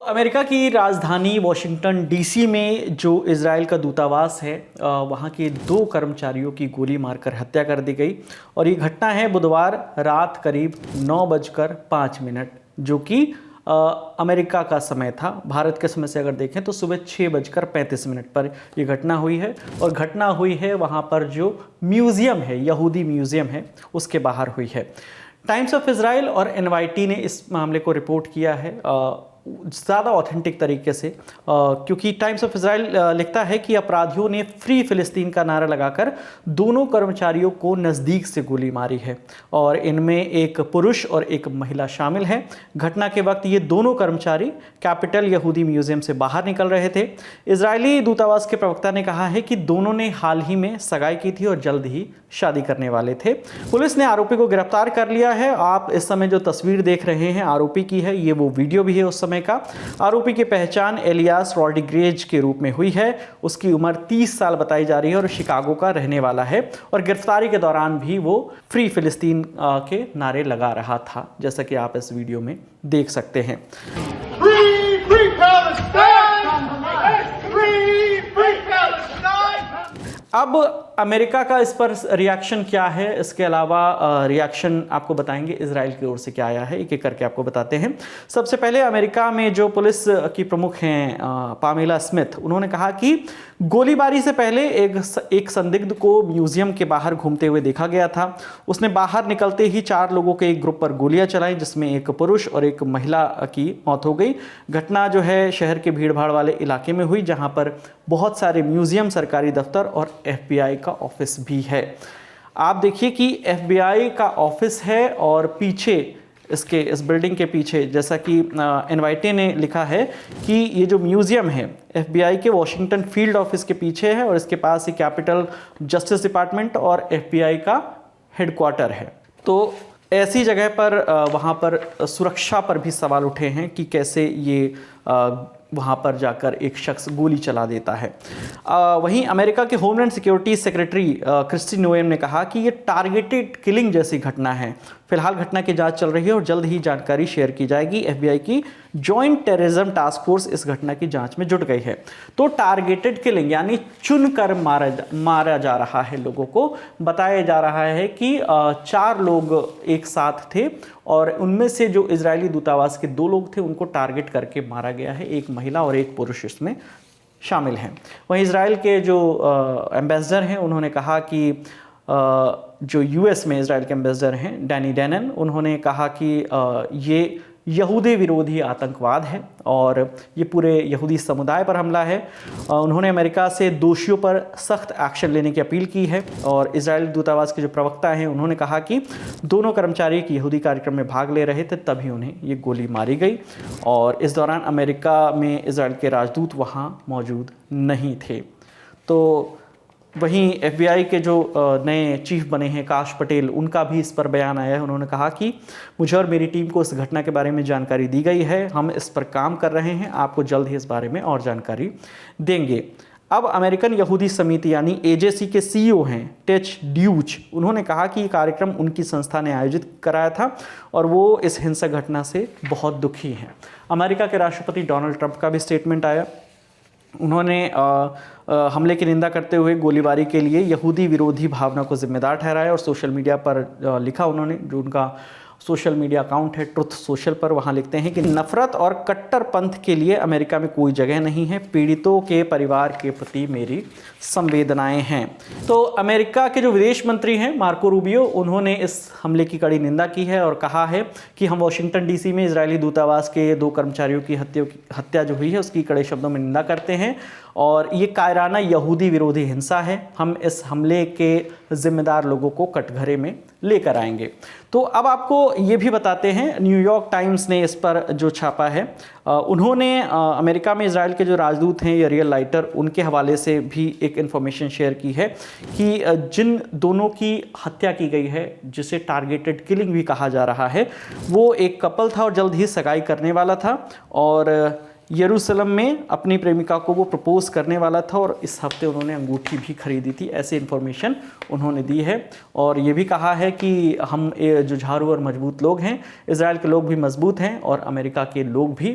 America की राजधानी Washington DC में जो इजराइल का दूतावास है वहाँ के 2 कर्मचारियों की गोली मारकर हत्या कर दी गई। और ये घटना है बुधवार रात करीब 9:05 जो कि अमेरिका का समय था। भारत के समय से अगर देखें तो सुबह 6:35 पर ये घटना हुई है। और घटना हुई है वहाँ पर जो म्यूज़ियम है, यहूदी म्यूज़ियम है, उसके बाहर हुई है। टाइम्स ऑफ इजराइल और एनवाईटी ने इस मामले को रिपोर्ट किया है ज़्यादा ऑथेंटिक तरीके से, क्योंकि टाइम्स ऑफ इजराइल लिखता है कि अपराधियों ने फ्री फिलिस्तीन का नारा लगाकर दोनों कर्मचारियों को नज़दीक से गोली मारी है और इनमें एक पुरुष और एक महिला शामिल है। घटना के वक्त ये दोनों कर्मचारी कैपिटल यहूदी म्यूज़ियम से बाहर निकल रहे थे। इजरायली दूतावास के प्रवक्ता ने कहा है कि दोनों ने हाल ही में सगाई की थी और जल्द ही शादी करने वाले थे। पुलिस ने आरोपी को गिरफ्तार कर लिया है। आप इस समय जो तस्वीर देख रहे हैं आरोपी की है, ये वो वीडियो भी है उस समय का। आरोपी की पहचान एलियास रॉड्रिगेज के रूप में हुई है। उसकी उम्र 30 साल बताई जा रही है और शिकागो का रहने वाला है। और गिरफ्तारी के दौरान भी वो फ्री फिलिस्तीन के नारे लगा रहा था, जैसा कि आप इस वीडियो में देख सकते हैं। अब अमेरिका का इस पर रिएक्शन क्या है, इसके अलावा रिएक्शन आपको बताएंगे इजराइल की ओर से क्या आया है, एक एक करके आपको बताते हैं। सबसे पहले अमेरिका में जो पुलिस की प्रमुख हैं पामेला स्मिथ, उन्होंने कहा कि गोलीबारी से पहले एक संदिग्ध को म्यूजियम के बाहर घूमते हुए देखा गया था। उसने बाहर निकलते ही 4 लोगों के एक ग्रुप पर गोलियां चलाई, जिसमें एक पुरुष और एक महिला की मौत हो गई। घटना जो है शहर के भीड़भाड़ वाले इलाके में हुई, जहां पर बहुत सारे म्यूजियम, सरकारी दफ्तर और FBI का ऑफिस भी है। आप देखिए कि FBI का ऑफिस है और पीछे इस बिल्डिंग के पीछे, जैसा कि एनवाईटी ने लिखा है कि ये जो म्यूज़ियम है FBI के वॉशिंगटन फील्ड ऑफिस के पीछे है और इसके पास ही कैपिटल जस्टिस डिपार्टमेंट और FBI का हेडक्वार्टर है। तो ऐसी जगह पर वहाँ पर सुरक्षा पर भी सवाल उठे हैं कि कैसे ये वहाँ पर जाकर एक शख्स गोली चला देता है। वहीं अमेरिका के homeland security secretary Kristi Noem ने कहा कि ये टारगेटेड किलिंग जैसी घटना है। फिलहाल घटना की जांच चल रही है और जल्द ही जानकारी शेयर की जाएगी। FBI की जॉइंट टेररिज्म टास्क फोर्स इस घटना की जांच में जुट गई है। तो टारगेटेड किलिंग यानी चुनकर मारा जा रहा है लोगों को। बताया जा रहा है कि 4 लोग एक साथ थे और उनमें से जो इजरायली दूतावास के 2 लोग थे उनको टारगेट करके मारा गया है। एक महिला और एक पुरुष इसमें शामिल हैं। वहीं इजराइल के जो एम्बेसडर हैं उन्होंने कहा कि जो US में इजराइल के एम्बेसडर हैं डैनी डैनन, उन्होंने कहा कि ये यहूदी विरोधी आतंकवाद है और ये पूरे यहूदी समुदाय पर हमला है। उन्होंने अमेरिका से दोषियों पर सख्त एक्शन लेने की अपील की है। और इजराइल दूतावास के जो प्रवक्ता हैं उन्होंने कहा कि दोनों कर्मचारी एक यहूदी कार्यक्रम में भाग ले रहे थे, तभी उन्हें ये गोली मारी गई। और इस दौरान अमेरिका में इजराइल के राजदूत वहाँ मौजूद नहीं थे। तो वहीं FBI के जो नए चीफ बने हैं काश पटेल, उनका भी इस पर बयान आया है। उन्होंने कहा कि मुझे और मेरी टीम को इस घटना के बारे में जानकारी दी गई है, हम इस पर काम कर रहे हैं, आपको जल्द ही इस बारे में और जानकारी देंगे। अब अमेरिकन यहूदी समिति यानी AJC के CEO हैं टेच ड्यूच, उन्होंने कहा कि ये कार्यक्रम उनकी संस्था ने आयोजित कराया था और वो इस हिंसक घटना से बहुत दुखी हैं। अमेरिका के राष्ट्रपति डोनाल्ड ट्रंप का भी स्टेटमेंट आया। उन्होंने हमले की निंदा करते हुए गोलीबारी के लिए यहूदी विरोधी भावना को जिम्मेदार ठहराया और सोशल मीडिया पर लिखा उन्होंने, जो उनका सोशल मीडिया अकाउंट है ट्रुथ सोशल पर, वहाँ लिखते हैं कि नफरत और कट्टरपंथ के लिए अमेरिका में कोई जगह नहीं है, पीड़ितों के परिवार के प्रति मेरी संवेदनाएं हैं। तो अमेरिका के जो विदेश मंत्री हैं मार्को रूबियो, उन्होंने इस हमले की कड़ी निंदा की है और कहा है कि हम वॉशिंगटन DC में इजरायली दूतावास के 2 कर्मचारियों की हत्या जो हुई है उसकी कड़े शब्दों में निंदा करते हैं और ये कायराना यहूदी विरोधी हिंसा है। हम इस हमले के जिम्मेदार लोगों को कटघरे में लेकर आएंगे। तो अब आपको ये भी बताते हैं, न्यूयॉर्क टाइम्स ने इस पर जो छापा है, उन्होंने अमेरिका में इजराइल के जो राजदूत हैं यरियल लाइटर, उनके हवाले से भी एक इन्फॉर्मेशन शेयर की है कि जिन दोनों की हत्या की गई है, जिसे टारगेटेड किलिंग भी कहा जा रहा है, वो एक कपल था और जल्द ही सगाई करने वाला था और यरूशलेम में अपनी प्रेमिका को वो प्रपोज करने वाला था और इस हफ्ते उन्होंने अंगूठी भी खरीदी थी। ऐसी इन्फॉर्मेशन उन्होंने दी है और ये भी कहा है कि हम जुझारू और मजबूत लोग हैं, इजराइल के लोग भी मजबूत हैं और अमेरिका के लोग भी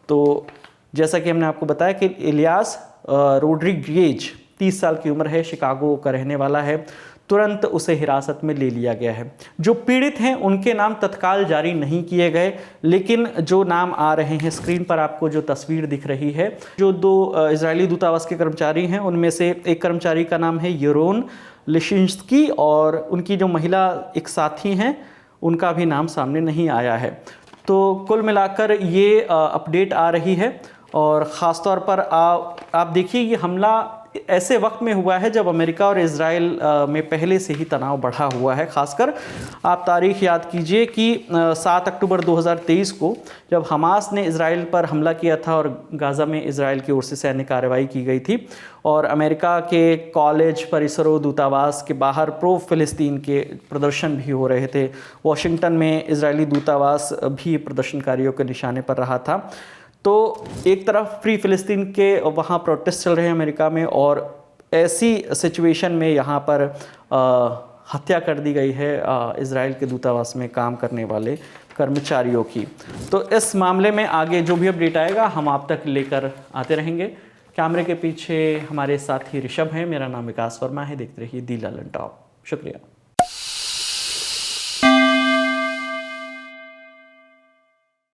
तो जैसा कि हमने आपको बताया कि इलियास रोड्रिगेज 30 साल की उम्र है, शिकागो का रहने वाला है। तुरंत उसे हिरासत में ले लिया गया है। जो पीड़ित हैं उनके नाम तत्काल जारी नहीं किए गए, लेकिन जो नाम आ रहे हैं, स्क्रीन पर आपको जो तस्वीर दिख रही है, जो 2 इजरायली दूतावास के कर्मचारी हैं उनमें से एक कर्मचारी का नाम है यरोन लिशिंस्की और उनकी जो महिला एक साथी हैं उनका भी नाम सामने नहीं आया है। तो कुल मिलाकर ये अपडेट आ रही है और ख़ास तौर पर आप देखिए ये हमला ऐसे वक्त में हुआ है जब अमेरिका और इज़राइल में पहले से ही तनाव बढ़ा हुआ है। खासकर आप तारीख याद कीजिए कि 7 अक्टूबर 2023 को जब हमास ने इज़राइल पर हमला किया था और गाज़ा में इज़राइल की ओर से सैन्य कार्रवाई की गई थी और अमेरिका के कॉलेज परिसरों, दूतावास के बाहर प्रो फ़िलिस्तीन के प्रदर्शन भी हो रहे थे। वॉशिंगटन में इज़राइली दूतावास भी प्रदर्शनकारियों के निशाने पर रहा था। तो एक तरफ फ्री फ़िलिस्तीन के वहाँ प्रोटेस्ट चल रहे हैं अमेरिका में और ऐसी सिचुएशन में यहाँ पर हत्या कर दी गई है इज़राइल के दूतावास में काम करने वाले कर्मचारियों की। तो इस मामले में आगे जो भी अपडेट आएगा हम आप तक लेकर आते रहेंगे। कैमरे के पीछे हमारे साथी ऋषभ हैं, मेरा नाम विकास वर्मा है। देखते रहिए दी ललन टॉप। शुक्रिया।